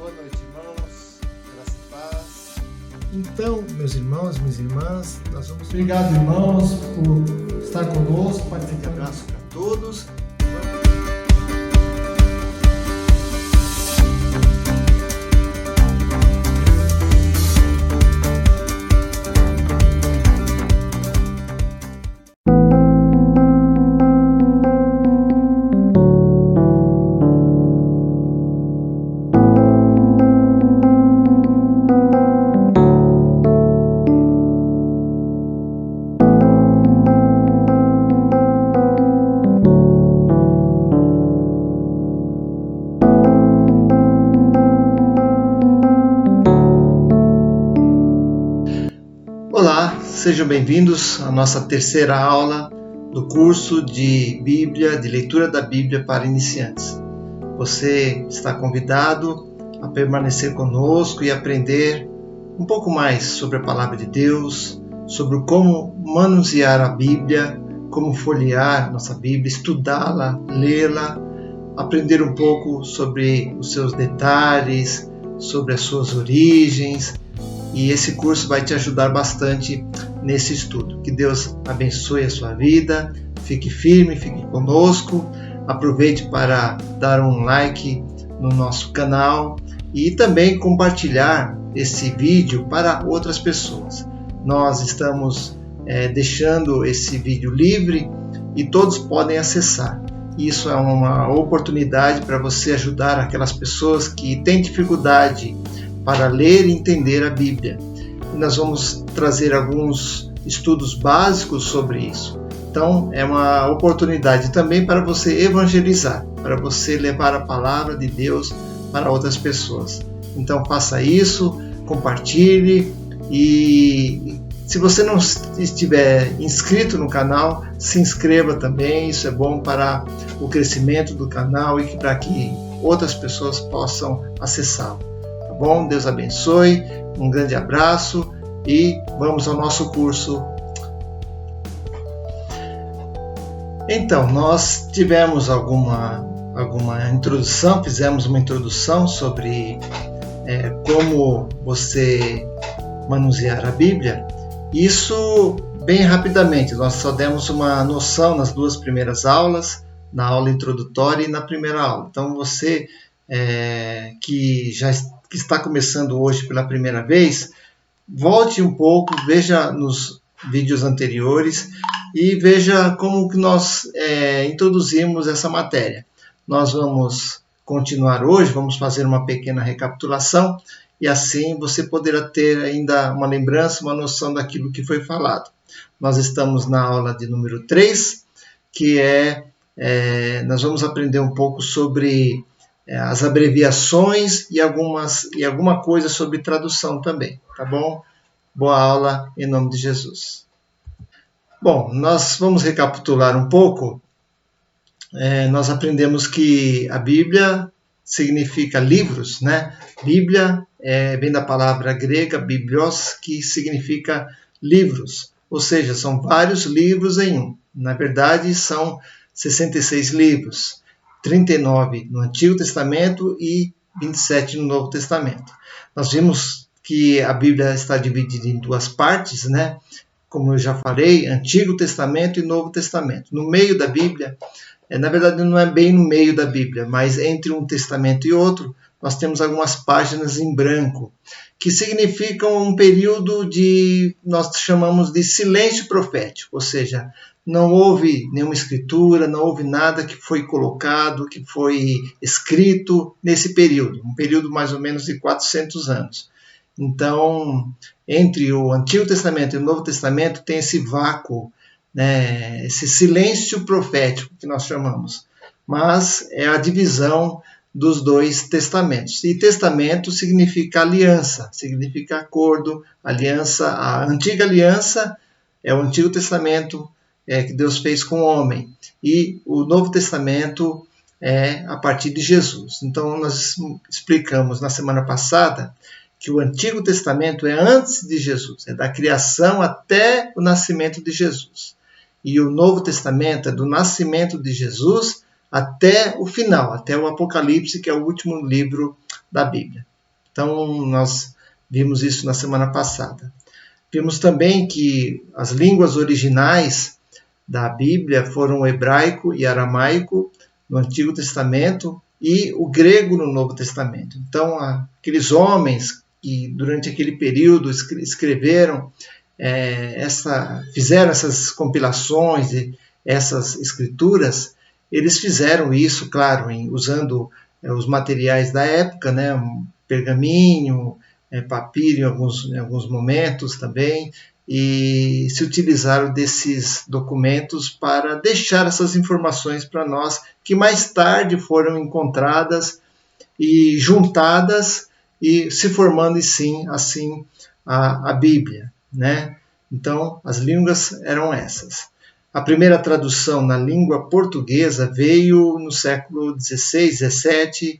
Boa noite, irmãos. Graça e paz. Então, meus irmãos, minhas irmãs, nós vamos... Obrigado, irmãos, por estar conosco, Um participando. abraço para todos. Olá, sejam bem-vindos à nossa terceira aula do curso de Bíblia, de leitura da Bíblia para iniciantes. Você está convidado a permanecer conosco e aprender um pouco mais sobre a Palavra de Deus, sobre como manusear a Bíblia, como folhear nossa Bíblia, estudá-la, lê-la, aprender um pouco sobre os seus detalhes, sobre as suas origens. E esse curso vai te ajudar bastante nesse estudo. Que Deus abençoe a sua vida, fique firme, fique conosco. Aproveite para dar um like no nosso canal e também compartilhar esse vídeo para outras pessoas. Nós estamos deixando esse vídeo livre e todos podem acessar. Isso é uma oportunidade para você ajudar aquelas pessoas que têm dificuldade para ler e entender a Bíblia. E nós vamos trazer alguns estudos básicos sobre isso. Então, é uma oportunidade também para você evangelizar, para você levar a palavra de Deus para outras pessoas. Então, faça isso, compartilhe e se você não estiver inscrito no canal, se inscreva também. Isso é bom para o crescimento do canal e para que outras pessoas possam acessá-lo. Bom, Deus abençoe, um grande abraço e vamos ao nosso curso. Então, nós tivemos alguma introdução, fizemos uma introdução sobre como você manusear a Bíblia. Isso bem rapidamente, nós só demos uma noção nas duas primeiras aulas, na aula introdutória e na primeira aula. Então, você que está começando hoje pela primeira vez, volte um pouco, veja nos vídeos anteriores e veja como que nós introduzimos essa matéria. Nós vamos continuar hoje, vamos fazer uma pequena recapitulação e assim você poderá ter ainda uma lembrança, uma noção daquilo que foi falado. Nós estamos na aula de número 3, que nós vamos aprender um pouco sobre as abreviações e alguma coisa sobre tradução também, tá bom? Boa aula em nome de Jesus. Bom, nós vamos recapitular um pouco. Nós aprendemos que a Bíblia significa livros, né? Bíblia vem da palavra grega biblios, que significa livros, ou seja, são vários livros em um. Na verdade, são 66 livros. 39 no Antigo Testamento e 27 no Novo Testamento. Nós vimos que a Bíblia está dividida em duas partes, né? Como eu já falei, Antigo Testamento e Novo Testamento. No meio da Bíblia, na verdade não é bem no meio da Bíblia, mas entre um testamento e outro, nós temos algumas páginas em branco, que significam um período nós chamamos de silêncio profético, ou seja, não houve nenhuma escritura, não houve nada que foi colocado, que foi escrito nesse período, um período mais ou menos de 400 anos. Então, entre o Antigo Testamento e o Novo Testamento tem esse vácuo, né, esse silêncio profético que nós chamamos, mas é a divisão dos dois testamentos. E testamento significa aliança, significa acordo, aliança. A antiga aliança é o Antigo Testamento, que Deus fez com o homem. E o Novo Testamento é a partir de Jesus. Então, nós explicamos na semana passada que o Antigo Testamento é antes de Jesus, é da criação até o nascimento de Jesus. E o Novo Testamento é do nascimento de Jesus até o final, até o Apocalipse, que é o último livro da Bíblia. Então, nós vimos isso na semana passada. Vimos também que as línguas originais da Bíblia foram o hebraico e aramaico no Antigo Testamento e o grego no Novo Testamento. Então, aqueles homens que durante aquele período escreveram, fizeram essas compilações, essas escrituras, eles fizeram isso, claro, usando os materiais da época, né, pergaminho, papiro em alguns momentos também, e se utilizaram desses documentos para deixar essas informações para nós, que mais tarde foram encontradas e juntadas e se formando assim a Bíblia, né? Então, as línguas eram essas. A primeira tradução na língua portuguesa veio no século XVI, XVII,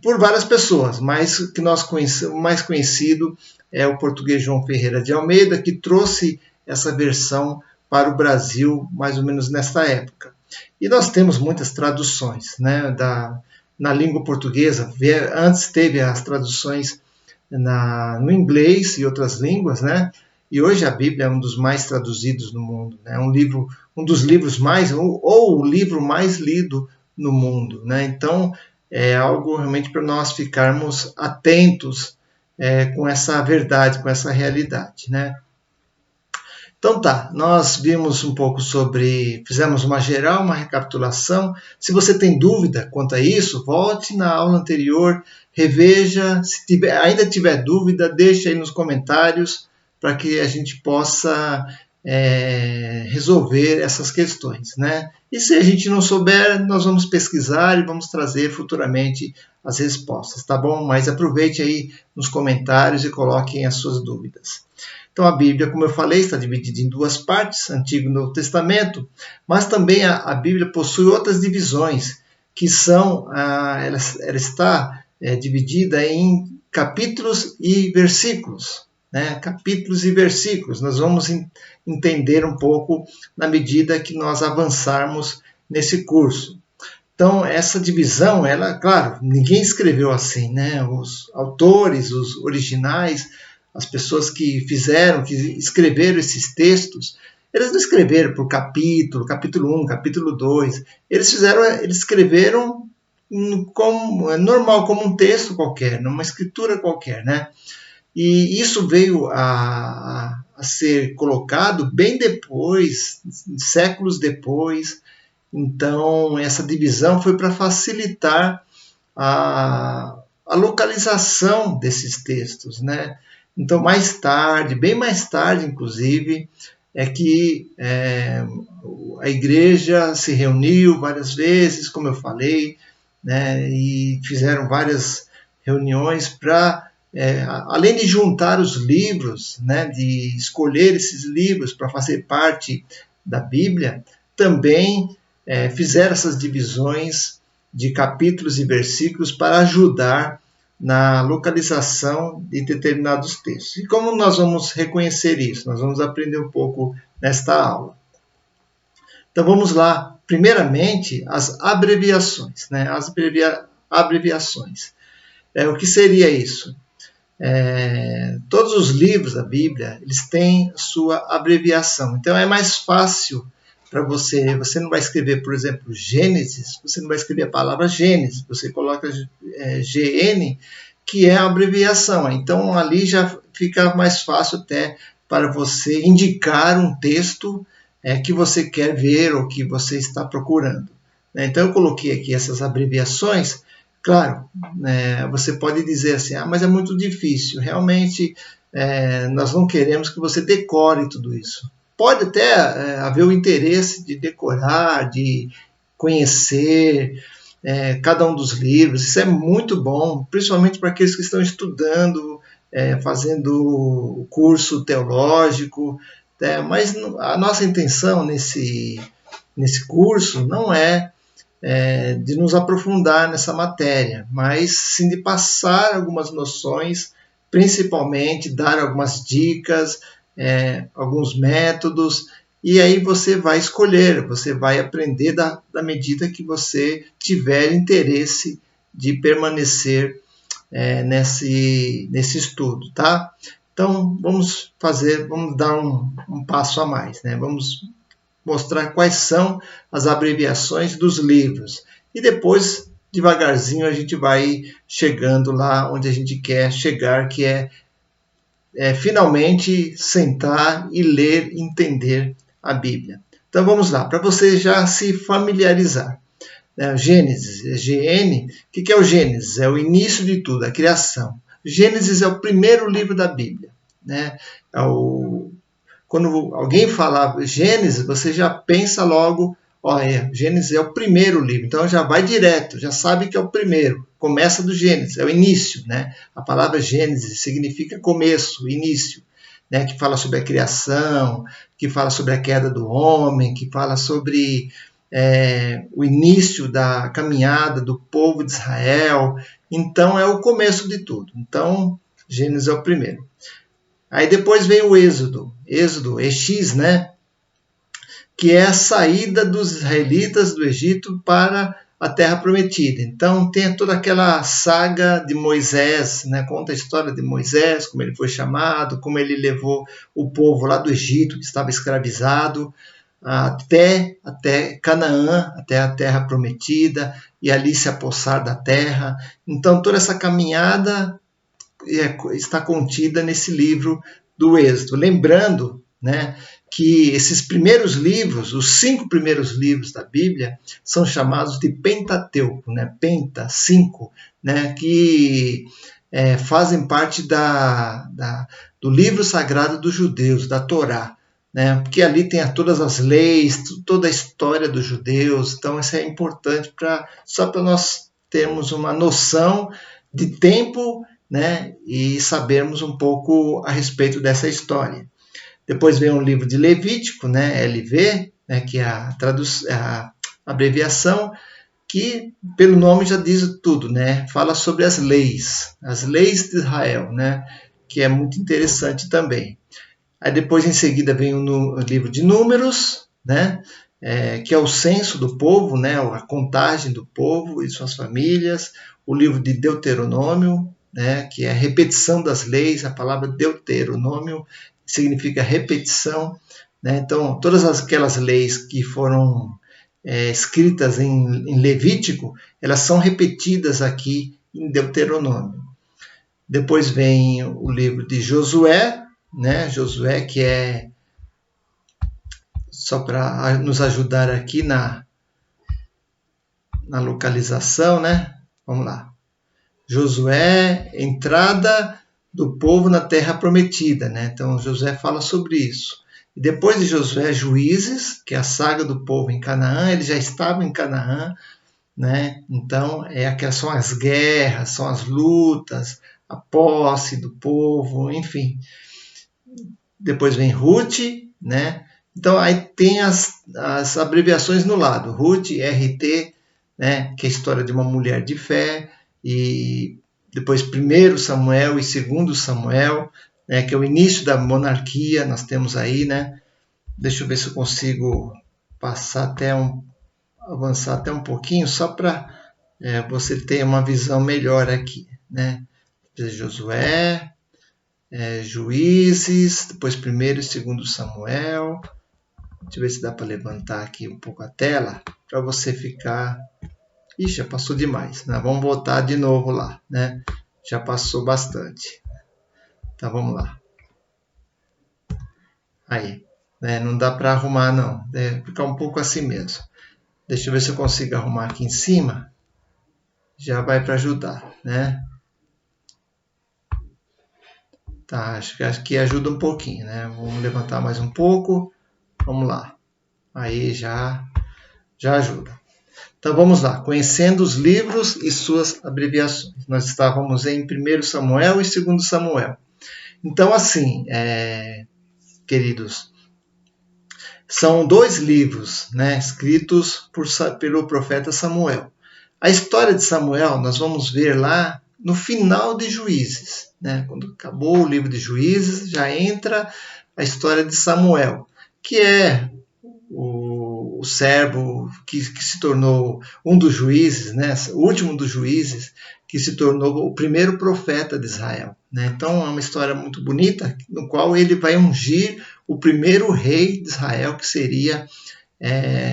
por várias pessoas, mas o mais conhecido é o português João Ferreira de Almeida, que trouxe essa versão para o Brasil mais ou menos nesta época. E nós temos muitas traduções, né, na língua portuguesa. Antes teve as traduções no inglês e outras línguas, né? E hoje a Bíblia é um dos mais traduzidos no mundo, né? Um dos livros mais, ou o livro mais lido no mundo, né? Então, é algo realmente para nós ficarmos atentos com essa verdade, com essa realidade, né? Então tá, nós vimos um pouco fizemos uma geral, uma recapitulação. Se você tem dúvida quanto a isso, volte na aula anterior, reveja, se ainda tiver dúvida, deixe aí nos comentários para que a gente possa resolver essas questões, né? E se a gente não souber, nós vamos pesquisar e vamos trazer futuramente as respostas, tá bom? Mas aproveite aí nos comentários e coloquem as suas dúvidas. Então a Bíblia, como eu falei, está dividida em duas partes, Antigo e Novo Testamento, mas também a Bíblia possui outras divisões, que são, ela está dividida em capítulos e versículos, né? Capítulos e versículos. Nós vamos entender um pouco na medida que nós avançarmos nesse curso. Então, essa divisão, claro, ninguém escreveu assim, né? Os autores, os originais, as pessoas que escreveram esses textos, eles não escreveram por capítulo 1, capítulo 2. Eles escreveram normal, como um texto qualquer, numa escritura qualquer, né? E isso veio a ser colocado bem depois, séculos depois. Então, essa divisão foi para facilitar a localização desses textos, né? Então, mais tarde, bem mais tarde, inclusive, é que a igreja se reuniu várias vezes, como eu falei, né? E fizeram várias reuniões para, além de juntar os livros, né? De escolher esses livros para fazer parte da Bíblia, também fizeram essas divisões de capítulos e versículos para ajudar na localização de determinados textos. E como nós vamos reconhecer isso? Nós vamos aprender um pouco nesta aula. Então vamos lá. Primeiramente, as abreviações, né? As abreviações. O que seria isso? Todos os livros da Bíblia, eles têm sua abreviação. Então é mais fácil para você não vai escrever, por exemplo, Gênesis, você não vai escrever a palavra Gênesis, você coloca GN, que é a abreviação. Então, ali já fica mais fácil até para você indicar um texto que você quer ver ou que você está procurando. Então, eu coloquei aqui essas abreviações. Claro, você pode dizer assim, mas é muito difícil. Realmente, nós não queremos que você decore tudo isso. Pode até haver o interesse de decorar, de conhecer cada um dos livros. Isso é muito bom, principalmente para aqueles que estão estudando, fazendo o curso teológico. Mas a nossa intenção nesse curso não é de nos aprofundar nessa matéria, mas sim de passar algumas noções, principalmente dar algumas dicas, alguns métodos, e aí você vai escolher, você vai aprender da medida que você tiver interesse de permanecer nesse estudo, tá? Então vamos dar um passo a mais, né? Vamos mostrar quais são as abreviações dos livros e depois devagarzinho a gente vai chegando lá onde a gente quer chegar, que é finalmente sentar e ler e entender a Bíblia. Então vamos lá, para você já se familiarizar. Gênesis, GN, o que é o Gênesis? É o início de tudo, a criação. Gênesis é o primeiro livro da Bíblia. Né? Quando alguém fala Gênesis, você já pensa logo, Gênesis é o primeiro livro, então já vai direto, já sabe que é o primeiro, começa do Gênesis, é o início, né? A palavra Gênesis significa começo, início, né? Que fala sobre a criação, que fala sobre a queda do homem, que fala sobre o início da caminhada do povo de Israel, então é o começo de tudo, então Gênesis é o primeiro. Aí depois vem o Êxodo, EX, né? Que é a saída dos israelitas do Egito para a Terra Prometida. Então tem toda aquela saga de Moisés, né? Conta a história de Moisés, como ele foi chamado, como ele levou o povo lá do Egito, que estava escravizado, até Canaã, até a Terra Prometida, e ali se apossar da terra. Então toda essa caminhada está contida nesse livro do Êxodo. Lembrando, né, que esses primeiros livros, os 5 primeiros livros da Bíblia, são chamados de Pentateuco, né, Penta, 5, né, que fazem parte do livro sagrado dos judeus, da Torá, né, porque ali tem todas as leis, toda a história dos judeus, então isso é importante só para nós termos uma noção de tempo, né, e sabermos um pouco a respeito dessa história. Depois vem o livro de Levítico, né, LV, né, que é a abreviação, que pelo nome já diz tudo, né, fala sobre as leis de Israel, né, que é muito interessante também. Aí depois em seguida vem o livro de Números, né, que é o censo do povo, né, a contagem do povo e suas famílias. O livro de Deuteronômio, né, que é a repetição das leis. A palavra Deuteronômio significa repetição, né? Então todas aquelas leis que foram escritas em Levítico, elas são repetidas aqui em Deuteronômio. Depois vem o livro de Josué, né? Josué, que é só para nos ajudar aqui na localização, né? Vamos lá. Josué, entrada do povo na Terra Prometida, né? Então Josué fala sobre isso. E depois de Josué, Juízes, que é a saga do povo em Canaã, eles já estavam em Canaã, né? Então são as guerras, são as lutas, a posse do povo, enfim. Depois vem Ruth, né? Então aí tem as abreviações no lado, Ruth, RT, né? Que é a história de uma mulher de fé, e depois 1 Samuel e 2 Samuel, né, que é o início da monarquia, nós temos aí, né? Deixa eu ver se eu consigo avançar até um pouquinho, só para você ter uma visão melhor aqui, né? Josué, Juízes, depois 1 e 2 Samuel. Deixa eu ver se dá para levantar aqui um pouco a tela, para você ficar... Ixi, já passou demais, né? Vamos voltar de novo lá, né? Já passou bastante. Então vamos lá. Aí, né? Não dá para arrumar não, ficar um pouco assim mesmo. Deixa eu ver se eu consigo arrumar aqui em cima. Já vai para ajudar, né? Tá, acho que aqui ajuda um pouquinho, né? Vamos levantar mais um pouco. Vamos lá. Aí já ajuda. Então vamos lá, conhecendo os livros e suas abreviações. Nós estávamos em 1 Samuel e 2 Samuel. Então assim, queridos, são 2 livros, né, escritos pelo profeta Samuel. A história de Samuel nós vamos ver lá no final de Juízes, né? Quando acabou o livro de Juízes, já entra a história de Samuel, que é o o servo que se tornou um dos juízes, né, o último dos juízes, que se tornou o primeiro profeta de Israel. Né? Então é uma história muito bonita, no qual ele vai ungir o primeiro rei de Israel, que seria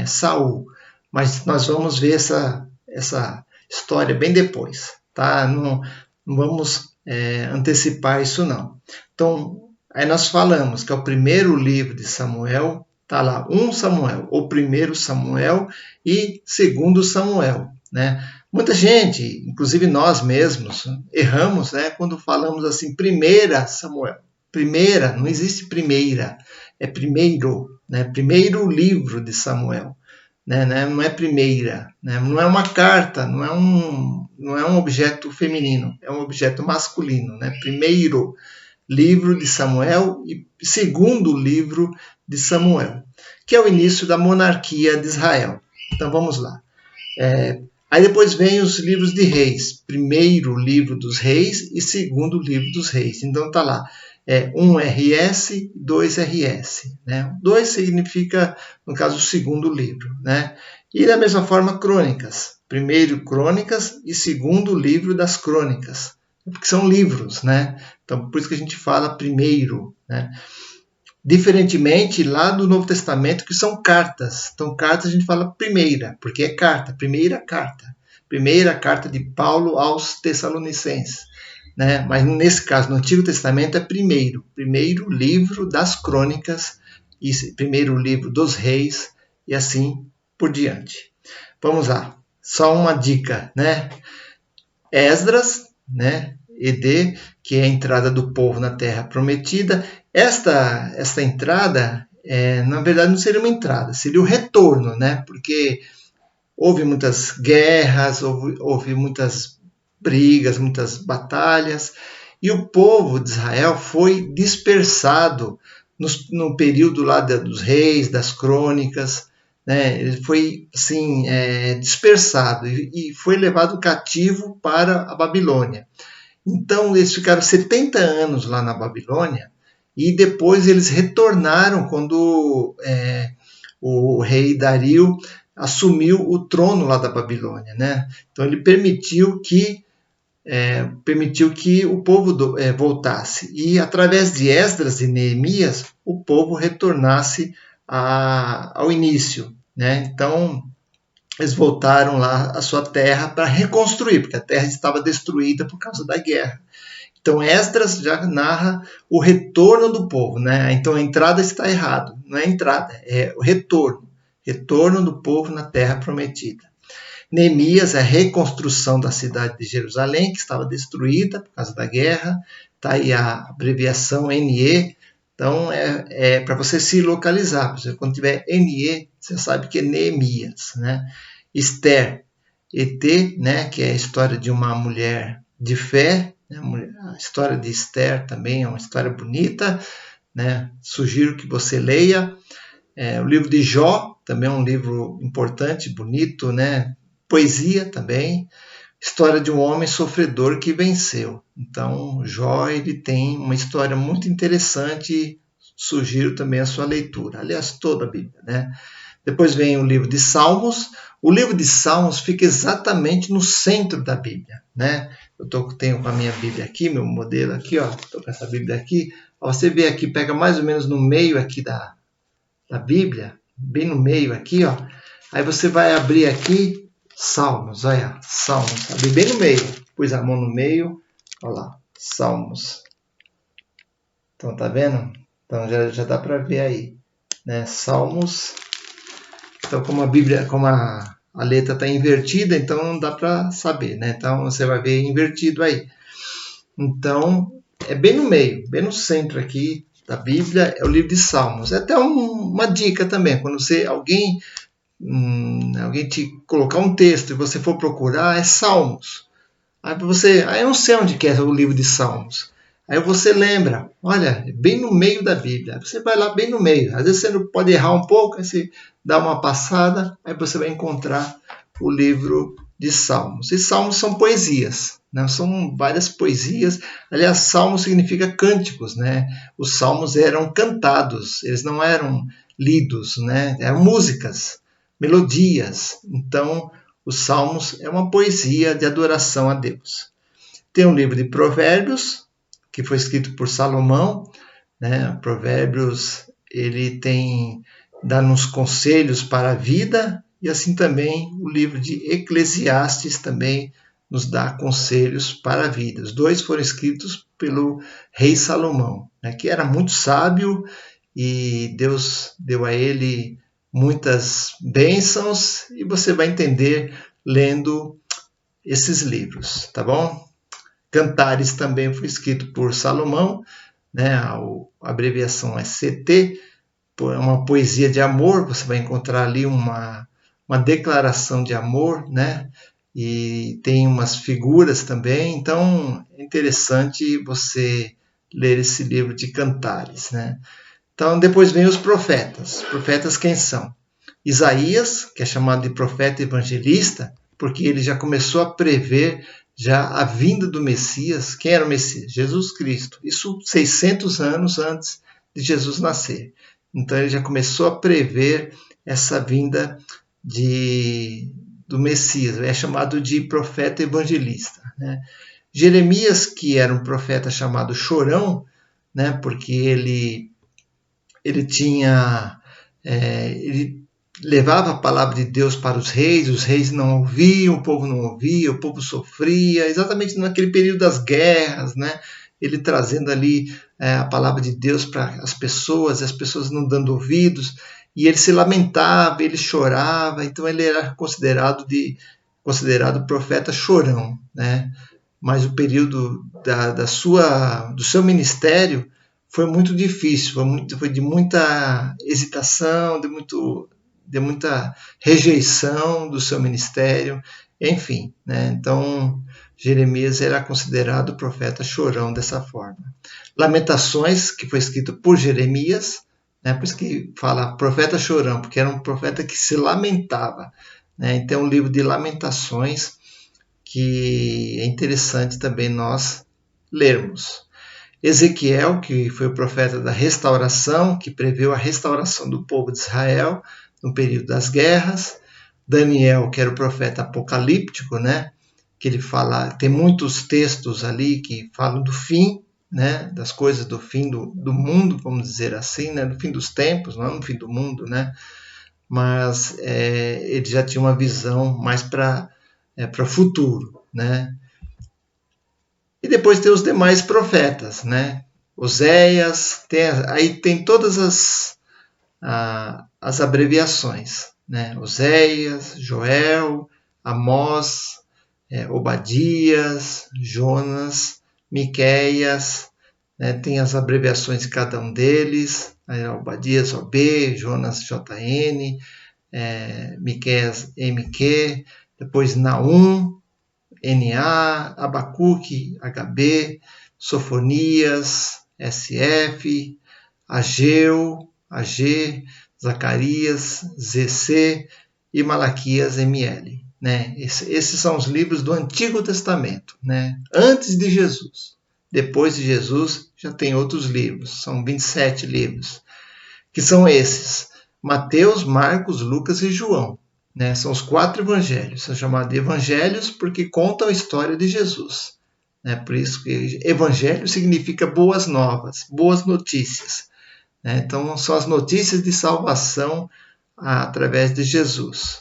Saul. Mas nós vamos ver essa história bem depois. Tá? Não vamos antecipar isso não. Então, aí nós falamos que é o primeiro livro de Samuel, está lá 1 Samuel, ou 1 Samuel e 2 Samuel. Né? Muita gente, inclusive nós mesmos, erramos, né, quando falamos assim, 1 Samuel. Primeira, não existe primeira, é primeiro, né, primeiro livro de Samuel. Né, não é primeira, né, não é uma carta, não é um objeto feminino, é um objeto masculino. Né, primeiro livro de Samuel e segundo livro de Samuel, que é o início da monarquia de Israel. Então vamos lá. Aí depois vem os livros de reis. Primeiro livro dos reis e segundo livro dos reis. Então está lá. 1RS, 2RS. Né? 2 significa, no caso, o segundo livro. Né? E da mesma forma, crônicas. Primeiro crônicas e segundo livro das crônicas. Porque são livros. Né? Então por isso que a gente fala primeiro. Né? Diferentemente lá do Novo Testamento, que são cartas. Então, cartas a gente fala primeira, porque é carta, primeira carta. Primeira carta de Paulo aos Tessalonicenses. Né? Mas nesse caso, no Antigo Testamento, é primeiro livro das crônicas, e primeiro livro dos reis, e assim por diante. Vamos lá, só uma dica, né? Esdras, né? ED, que é a entrada do povo na Terra Prometida. Esta entrada, na verdade, não seria uma entrada, seria o retorno, né? Porque houve muitas guerras, houve muitas brigas, muitas batalhas, e o povo de Israel foi dispersado no período lá dos reis, das crônicas, né? Ele foi assim, dispersado e foi levado cativo para a Babilônia. Então eles ficaram 70 anos lá na Babilônia e depois eles retornaram quando o rei Dario assumiu o trono lá da Babilônia. Né? Então ele permitiu que o povo voltasse e através de Esdras e Neemias o povo retornasse ao início. Né? Então eles voltaram lá à sua terra para reconstruir, porque a terra estava destruída por causa da guerra. Então Esdras já narra o retorno do povo. Né? Então a entrada está errada, não é a entrada, é o retorno do povo na terra prometida. Neemias é a reconstrução da cidade de Jerusalém, que estava destruída por causa da guerra. Está aí a abreviação NE. Então, é para você se localizar. Quando tiver NE, você sabe que é Neemias. Né? Esther, ET, né? Que é a história de uma mulher de fé. Né? A história de Esther também é uma história bonita. Né? Sugiro que você leia. O livro de Jó também é um livro importante, bonito, né? Poesia também, história de um homem sofredor que venceu. Então, Jó ele tem uma história muito interessante, sugiro também a sua leitura. Aliás, toda a Bíblia. Né? Depois vem o livro de Salmos. O livro de Salmos fica exatamente no centro da Bíblia. Né? Eu tenho com a minha Bíblia aqui, meu modelo aqui, estou com essa Bíblia aqui. Você vê aqui, pega mais ou menos no meio aqui da Bíblia, bem no meio aqui. Aí você vai abrir aqui Salmos, olha, Salmos, abri bem no meio, pus a mão no meio, olha lá, Salmos. Então, tá vendo? Então, já dá para ver aí, né? Salmos. Então, como a Bíblia, como a letra está invertida, então não dá para saber, né? Então, você vai ver invertido aí. Então, é bem no meio, bem no centro aqui da Bíblia, é o livro de Salmos. É até uma dica também, quando alguém te colocar um texto e você for procurar, é Salmos. Aí eu não sei onde que é o livro de Salmos. Aí você lembra, olha, bem no meio da Bíblia. Aí você vai lá bem no meio. Às vezes você pode errar um pouco, aí você dá uma passada, aí você vai encontrar o livro de Salmos. E Salmos são poesias, né? São várias poesias. Aliás, Salmos significa cânticos, né? Os salmos eram cantados, eles não eram lidos, né? Eram músicas. melodias. Então, os Salmos é uma poesia de adoração a Deus. Tem um livro de Provérbios, que foi escrito por Salomão, né? Provérbios, ele dá-nos conselhos para a vida, e assim também o livro de Eclesiastes também nos dá conselhos para a vida. Os dois foram escritos pelo rei Salomão, né? Que era muito sábio, e Deus deu a ele muitas bênçãos, e você vai entender lendo esses livros, tá bom? Cantares também foi escrito por Salomão, né? A abreviação é CT, é uma poesia de amor. Você vai encontrar ali uma declaração de amor, né? E tem umas figuras também, então é interessante você ler esse livro de Cantares, né? Então, depois vem os profetas. Profetas quem são? Isaías, que é chamado de profeta evangelista, porque ele já começou a prever já a vinda do Messias. Quem era o Messias? Jesus Cristo. Isso 600 anos antes de Jesus nascer. Então, ele já começou a prever essa vinda do Messias. É chamado de profeta evangelista, né? Jeremias, que era um profeta chamado chorão, né? Porque ele levava a palavra de Deus para os reis não ouviam, o povo não ouvia, o povo sofria, exatamente naquele período das guerras, né? Ele trazendo ali a palavra de Deus para as pessoas, e as pessoas não dando ouvidos, e ele se lamentava, ele chorava, então ele era considerado profeta chorão, né? Mas o período do seu ministério foi muito difícil, foi de muita hesitação, de muita rejeição do seu ministério, enfim, né? Então, Jeremias era considerado profeta chorão dessa forma. Lamentações, que foi escrito por Jeremias, né? Por isso que fala profeta chorão, porque era um profeta que se lamentava, né? Então, um livro de lamentações que é interessante também nós lermos. Ezequiel, que foi o profeta da restauração, que preveu a restauração do povo de Israel no período das guerras. Daniel, que era o profeta apocalíptico, né? Que ele fala, tem muitos textos ali que falam do fim, né? Das coisas do fim do mundo, vamos dizer assim, né? Do fim dos tempos, não no fim do mundo, né? Mas ele já tinha uma visão mais para o futuro, né? E depois tem os demais profetas, né? Oséias, aí tem todas as abreviações, né? Oséias, Joel, Amós, Obadias, Jonas, Miqueias, né? Tem as abreviações de cada um deles, Obadias, OB, Jonas, JN, Miqueias, MQ, depois Naum, NA, Abacuque, HB, Sofonias, SF, Ageu, AG, Zacarias, ZC e Malaquias, ML. Né? Esses são os livros do Antigo Testamento, né? Antes de Jesus. Depois de Jesus já tem outros livros, são 27 livros, que são esses: Mateus, Marcos, Lucas e João. Né? São os 4 evangelhos, são chamados de evangelhos porque contam a história de Jesus. Né? Por isso que evangelho significa boas novas, boas notícias. Né? Então são as notícias de salvação através de Jesus.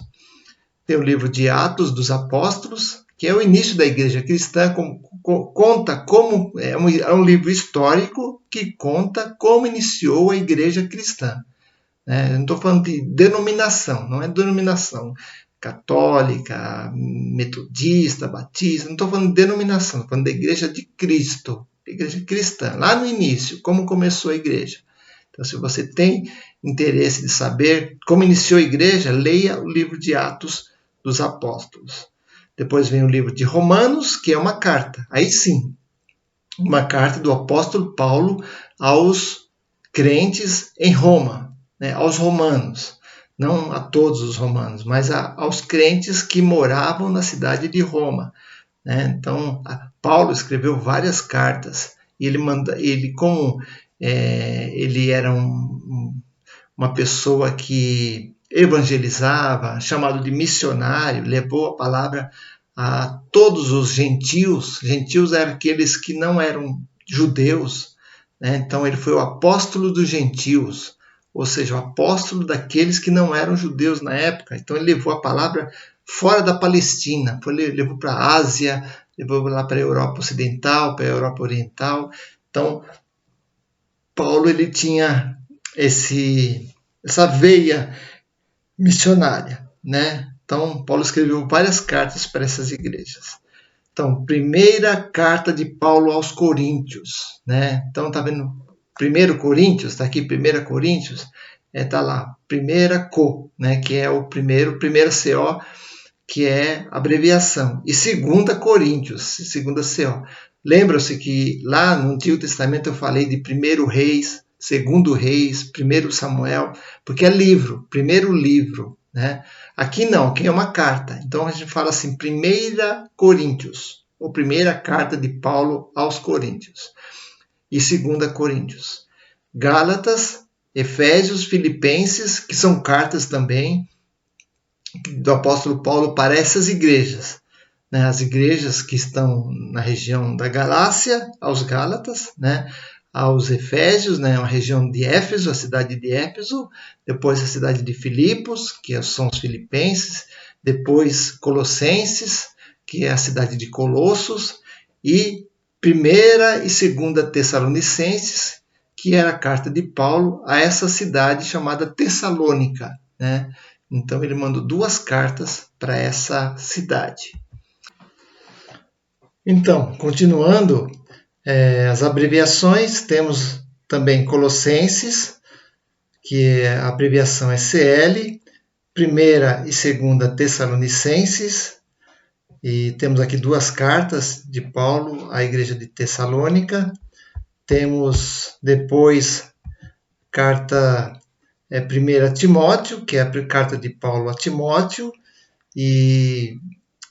Tem o livro de Atos dos Apóstolos, que é o início da igreja cristã, conta como é um livro histórico que conta como iniciou a igreja cristã. Não estou falando de denominação, não é denominação católica, metodista, batista, não estou falando de denominação, estou falando da igreja de Cristo, igreja cristã, lá no início, como começou a igreja. Então, se você tem interesse de saber como iniciou a igreja, leia o livro de Atos dos Apóstolos. Depois vem o livro de Romanos, que é uma carta, aí sim, uma carta do apóstolo Paulo aos crentes em Roma. Né, aos romanos, não a todos os romanos, mas aos crentes que moravam na cidade de Roma. Né? Então, Paulo escreveu várias cartas, e ele como ele era uma pessoa que evangelizava, chamado de missionário, levou a palavra a todos os gentios. Gentios eram aqueles que não eram judeus, né? Então ele foi o apóstolo dos gentios, ou seja, o apóstolo daqueles que não eram judeus na época. Então ele levou a palavra fora da Palestina, levou para a Ásia, levou lá para a Europa Ocidental, para a Europa Oriental. Então Paulo ele tinha essa veia missionária, né? Então Paulo escreveu várias cartas para essas igrejas. Então, primeira carta de Paulo aos Coríntios, né? Então tá vendo 1 Coríntios, está aqui 1 Coríntios, tá lá, primeira Co, né? Que é o primeira CO, que é abreviação, e 2 Coríntios, segunda CO. Lembra-se que lá no Antigo Testamento eu falei de 1 Reis, 2 Reis, 1 Samuel, porque é livro, primeiro livro, né? Aqui não, aqui é uma carta. Então a gente fala assim, 1 Coríntios, ou primeira carta de Paulo aos Coríntios, e 2 Coríntios. Gálatas, Efésios, Filipenses, que são cartas também do apóstolo Paulo para essas igrejas, né? As igrejas que estão na região da Galácia, aos Gálatas, né? Aos Efésios, né? A região de Éfeso, a cidade de Éfeso, depois a cidade de Filipos, que são os filipenses, depois Colossenses, que é a cidade de Colossos, e 1ª e 2ª Tessalonicenses, que era a carta de Paulo a essa cidade chamada Tessalônica, né? Então ele mandou 2 cartas para essa cidade. Então, continuando, as abreviações, temos também Colossenses, que a abreviação é CL, 1ª e 2ª Tessalonicenses, e temos aqui 2 cartas de Paulo à igreja de Tessalônica. Temos depois carta 1 Timóteo, que é a carta de Paulo a Timóteo, e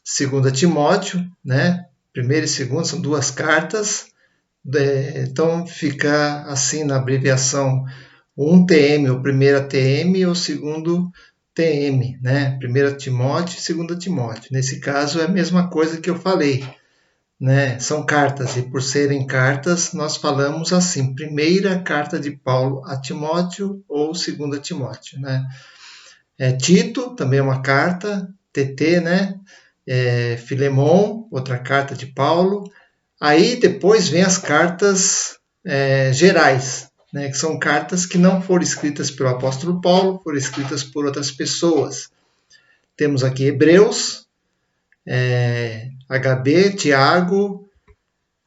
2 Timóteo, né? 1ª e 2ª são 2 cartas, então fica assim na abreviação 1TM, ou 1ª TM, ou 2º TM, né? 1 Timóteo e 2 Timóteo. Nesse caso é a mesma coisa que eu falei, né? São cartas, e por serem cartas, nós falamos assim, 1ª carta de Paulo a Timóteo ou 2 Timóteo, né? Tito, também é uma carta, TT, né? Filemon, outra carta de Paulo. Aí depois vem as cartas gerais, né? Que são cartas que não foram escritas pelo apóstolo Paulo, foram escritas por outras pessoas. Temos aqui Hebreus, HB, Tiago,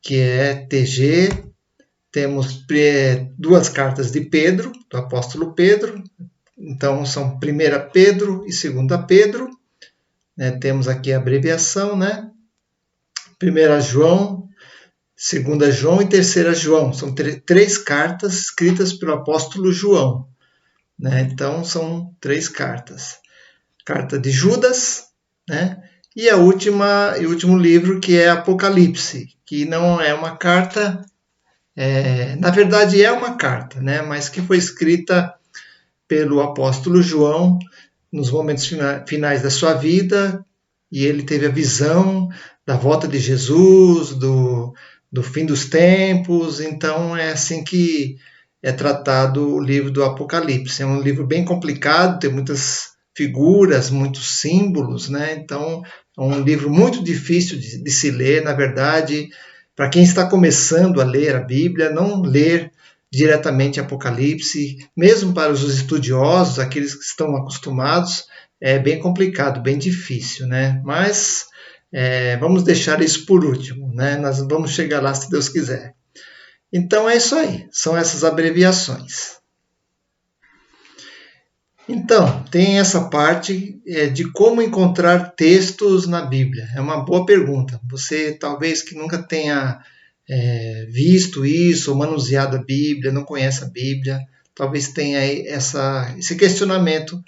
que é TG. Temos 2 cartas de Pedro, do apóstolo Pedro. Então são 1 Pedro e 2 Pedro. Temos aqui a abreviação, né? 1 João, 2 João e 3 João. São 3 cartas escritas pelo apóstolo João, né? Então são 3 cartas. Carta de Judas, né? E o último livro, que é Apocalipse, que não é uma carta, na verdade é uma carta, né? Mas que foi escrita pelo apóstolo João nos momentos finais da sua vida, e ele teve a visão da volta de Jesus, do fim dos tempos. Então é assim que é tratado o livro do Apocalipse. É um livro bem complicado, tem muitas figuras, muitos símbolos, né? Então é um livro muito difícil de se ler. Na verdade, para quem está começando a ler a Bíblia, não ler diretamente Apocalipse, mesmo para os estudiosos, aqueles que estão acostumados, é bem complicado, bem difícil, né? Mas vamos deixar isso por último, né? Nós vamos chegar lá se Deus quiser. Então é isso aí, são essas abreviações. Então, tem essa parte de como encontrar textos na Bíblia. É uma boa pergunta. Você talvez que nunca tenha visto isso, ou manuseado a Bíblia, não conhece a Bíblia, talvez tenha esse questionamento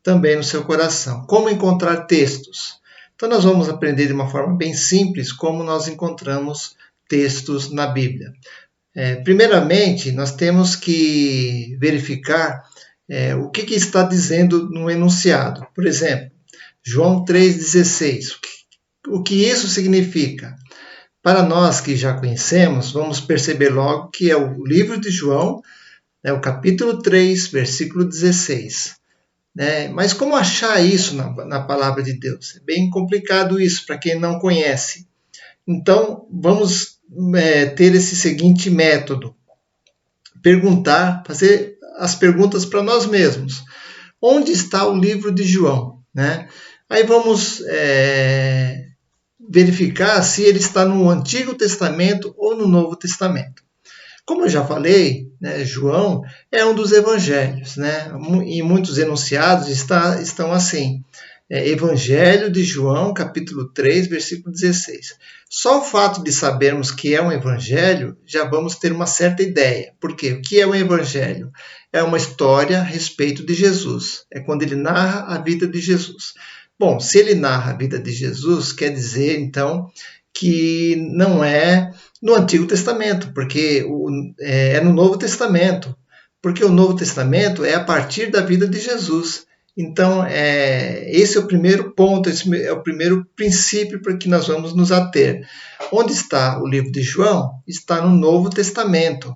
também no seu coração. Como encontrar textos? Então nós vamos aprender de uma forma bem simples como nós encontramos textos na Bíblia. Primeiramente, nós temos que verificar o que está dizendo no enunciado. Por exemplo, João 3,16. O que isso significa? Para nós que já conhecemos, vamos perceber logo que é o livro de João, o capítulo 3, versículo 16. Mas como achar isso na palavra de Deus? É bem complicado isso para quem não conhece. Então, vamos ter esse seguinte método. Fazer as perguntas para nós mesmos. Onde está o livro de João? Aí vamos verificar se ele está no Antigo Testamento ou no Novo Testamento. Como eu já falei, João é um dos evangelhos, e muitos enunciados estão assim. Evangelho de João, capítulo 3, versículo 16. Só o fato de sabermos que é um evangelho, já vamos ter uma certa ideia. Por quê? O que é um evangelho? É uma história a respeito de Jesus. É quando ele narra a vida de Jesus. Bom, se ele narra a vida de Jesus, quer dizer, então, que não é no Antigo Testamento, porque é no Novo Testamento. Porque o Novo Testamento é a partir da vida de Jesus. Então, esse é o primeiro ponto, esse é o primeiro princípio para que nós vamos nos ater. Onde está o livro de João? Está no Novo Testamento.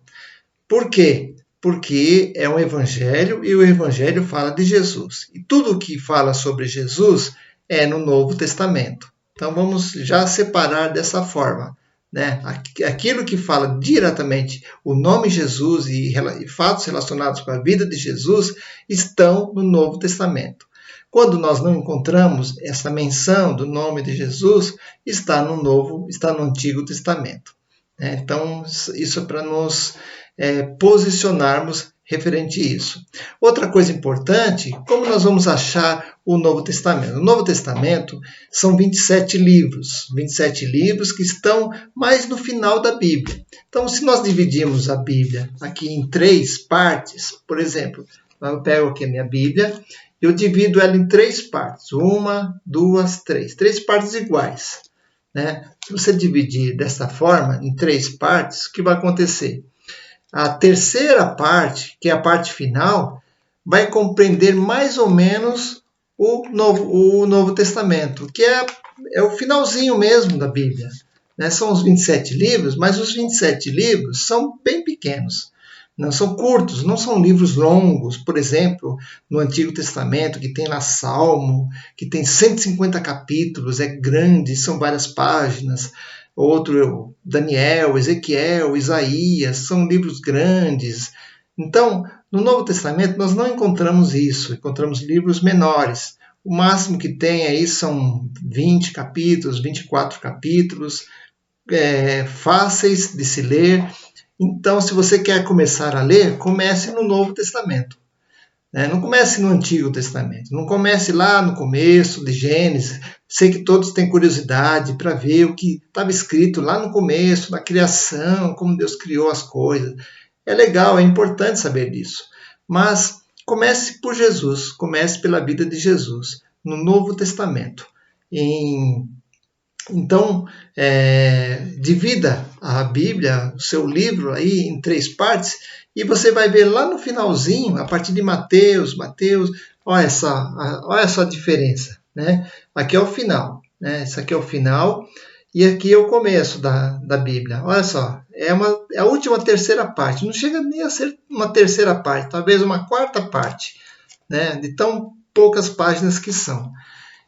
Por quê? Porque é um evangelho e o evangelho fala de Jesus. E tudo o que fala sobre Jesus é no Novo Testamento. Então, vamos já separar dessa forma. Aquilo que fala diretamente o nome Jesus e fatos relacionados com a vida de Jesus estão no Novo Testamento. Quando nós não encontramos essa menção do nome de Jesus, está no Antigo Testamento. Então, isso é para nos posicionarmos referente a isso. Outra coisa importante, como nós vamos achar o Novo Testamento? O Novo Testamento são 27 livros que estão mais no final da Bíblia. Então, se nós dividirmos a Bíblia aqui em 3 partes, por exemplo, eu pego aqui a minha Bíblia, eu divido ela em 3 partes, 1, 2, 3, 3 partes iguais. Se você dividir dessa forma, em 3 partes, o que vai acontecer? A terceira parte, que é a parte final, vai compreender mais ou menos o Novo Testamento, que é o finalzinho mesmo da Bíblia. São os 27 livros, mas os 27 livros são bem pequenos. Não são curtos, não são livros longos. Por exemplo, no Antigo Testamento, que tem lá Salmo, que tem 150 capítulos, é grande, são várias páginas. Outro, Daniel, Ezequiel, Isaías, são livros grandes. Então, no Novo Testamento, nós não encontramos isso, encontramos livros menores. O máximo que tem aí são 20 capítulos, 24 capítulos, fáceis de se ler. Então, se você quer começar a ler, comece no Novo Testamento. Não comece no Antigo Testamento, não comece lá no começo de Gênesis. Sei que todos têm curiosidade para ver o que estava escrito lá no começo, na criação, como Deus criou as coisas. É legal, é importante saber disso. Mas comece por Jesus, comece pela vida de Jesus, no Novo Testamento. Então, divida a Bíblia, o seu livro, aí em 3 partes, e você vai ver lá no finalzinho, a partir de Mateus, olha só a diferença. Aqui é o final, esse aqui é o final, e aqui é o começo da Bíblia. Olha só, é a última terceira parte, não chega nem a ser uma terceira parte, talvez uma quarta parte, de tão poucas páginas que são.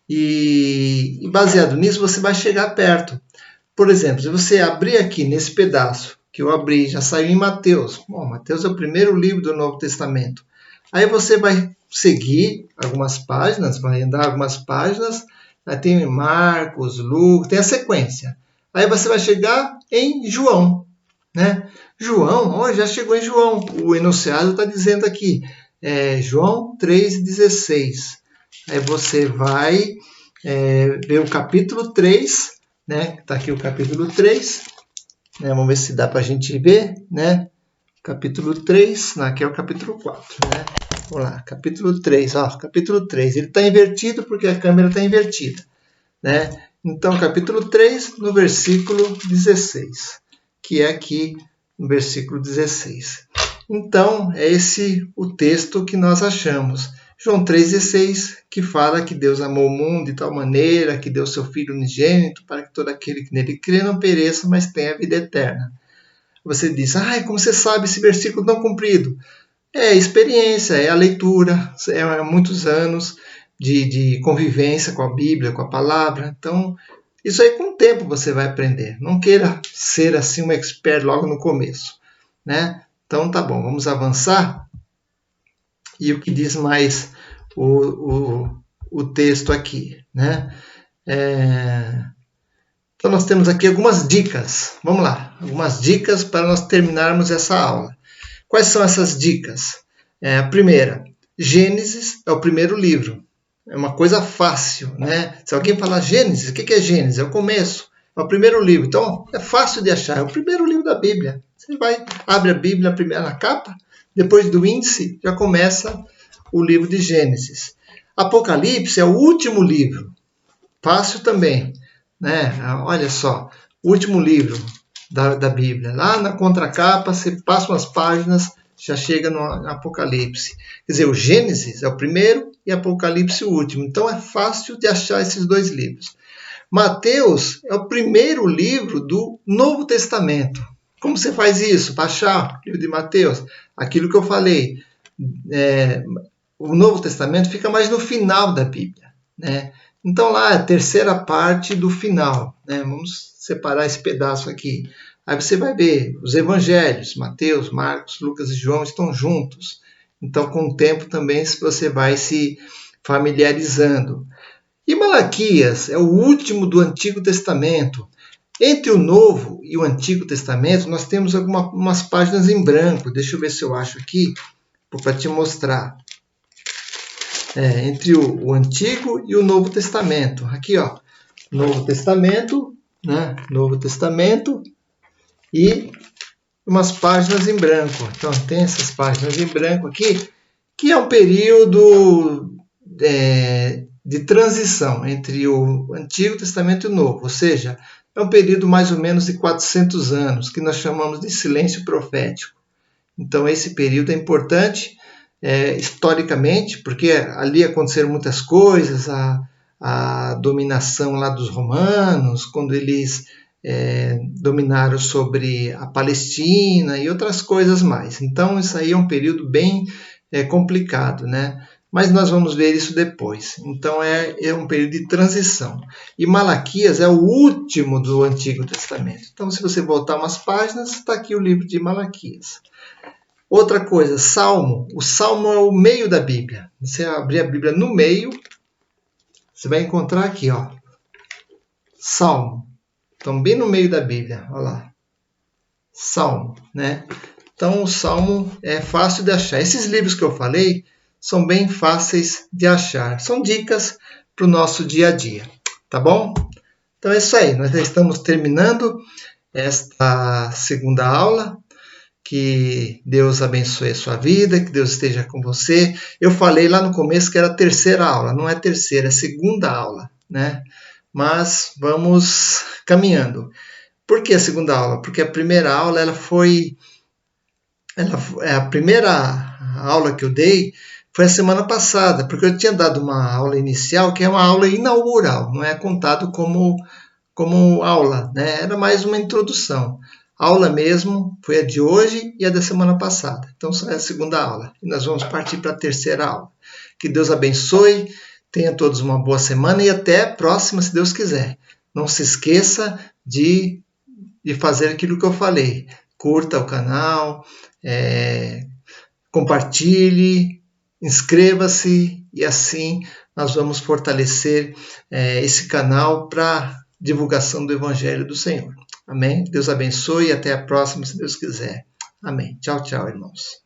E baseado nisso, você vai chegar perto. Por exemplo, se você abrir aqui nesse pedaço, que eu abri, já saiu em Mateus. Bom, Mateus é o primeiro livro do Novo Testamento. Aí você vai seguir algumas páginas, vai andar algumas páginas, aí tem Marcos, Lucas, tem a sequência. Aí você vai chegar em João. João, já chegou em João. O enunciado está dizendo aqui, João 3,16. Aí você vai ver o capítulo 3, está aqui o capítulo 3, vamos ver se dá para a gente ver, capítulo 3, aqui é o capítulo 4, vamos lá, capítulo 3, capítulo 3, ele está invertido porque a câmera está invertida, então capítulo 3, no versículo 16, que é aqui no versículo 16. Então, é esse o texto que nós achamos. João 3,16, que fala que Deus amou o mundo de tal maneira que deu seu Filho unigênito para que todo aquele que nele crê não pereça, mas tenha a vida eterna. Você diz, como você sabe esse versículo tão comprido? É experiência, é a leitura, é muitos anos de convivência com a Bíblia, com a palavra. Então, isso aí com o tempo você vai aprender. Não queira ser assim um expert logo no começo, né? Então, tá bom, vamos avançar. E o que diz mais o texto aqui, né? Então, nós temos aqui algumas dicas. Vamos lá, algumas dicas para nós terminarmos essa aula. Quais são essas dicas? A primeira, Gênesis é o primeiro livro. É uma coisa fácil, né? Se alguém falar Gênesis, o que é Gênesis? É o começo, é o primeiro livro. Então, é fácil de achar, é o primeiro livro da Bíblia. Você abre a Bíblia primeiro na capa, depois do índice, já começa o livro de Gênesis. Apocalipse é o último livro, fácil também, né? Olha só, o último livro da Bíblia. Lá na contracapa, você passa umas páginas, já chega no Apocalipse. Quer dizer, o Gênesis é o primeiro e Apocalipse o último. Então é fácil de achar esses dois livros. Mateus é o primeiro livro do Novo Testamento. Como você faz isso? Para achar o livro de Mateus? Aquilo que eu falei. O Novo Testamento fica mais no final da Bíblia, né? Então lá é a terceira parte do final, né? Vamos separar esse pedaço aqui. Aí você vai ver os evangelhos, Mateus, Marcos, Lucas e João estão juntos. Então com o tempo também você vai se familiarizando. E Malaquias é o último do Antigo Testamento. Entre o Novo e o Antigo Testamento nós temos algumas páginas em branco. Deixa eu ver se eu acho aqui para te mostrar. Entre o Antigo e o Novo Testamento. Aqui, ó, Novo Testamento, né? Novo Testamento e umas páginas em branco. Então, tem essas páginas em branco aqui, que é um período de transição entre o Antigo Testamento e o Novo. Ou seja, é um período mais ou menos de 400 anos, que nós chamamos de silêncio profético. Então, esse período é importante, historicamente, porque ali aconteceram muitas coisas, a dominação lá dos romanos, quando eles dominaram sobre a Palestina e outras coisas mais. Então, isso aí é um período bem complicado, né? Mas nós vamos ver isso depois. Então, é um período de transição. E Malaquias é o último do Antigo Testamento. Então, se você voltar umas páginas, está aqui o livro de Malaquias. Outra coisa, Salmo. O Salmo é o meio da Bíblia. Você abrir a Bíblia no meio, você vai encontrar aqui, ó, Salmo. Então, bem no meio da Bíblia, olha lá. Salmo, né? Então, o Salmo é fácil de achar. Esses livros que eu falei são bem fáceis de achar. São dicas para o nosso dia a dia, tá bom? Então, é isso aí. Nós já estamos terminando esta segunda aula. Que Deus abençoe a sua vida, que Deus esteja com você. Eu falei lá no começo que era a terceira aula, não é a terceira, é a segunda aula, né? Mas vamos caminhando. Por que a segunda aula? Porque a primeira aula a primeira aula que eu dei foi a semana passada, porque eu tinha dado uma aula inicial, que é uma aula inaugural, não é contado como aula, né? Era mais uma introdução. A aula mesmo foi a de hoje e a da semana passada. Então, só é a segunda aula. E nós vamos partir para a terceira aula. Que Deus abençoe, tenha todos uma boa semana e até a próxima, se Deus quiser. Não se esqueça de fazer aquilo que eu falei. Curta o canal, compartilhe, inscreva-se e assim nós vamos fortalecer esse canal para divulgação do Evangelho do Senhor. Amém? Deus abençoe e até a próxima, se Deus quiser. Amém. Tchau, tchau, irmãos.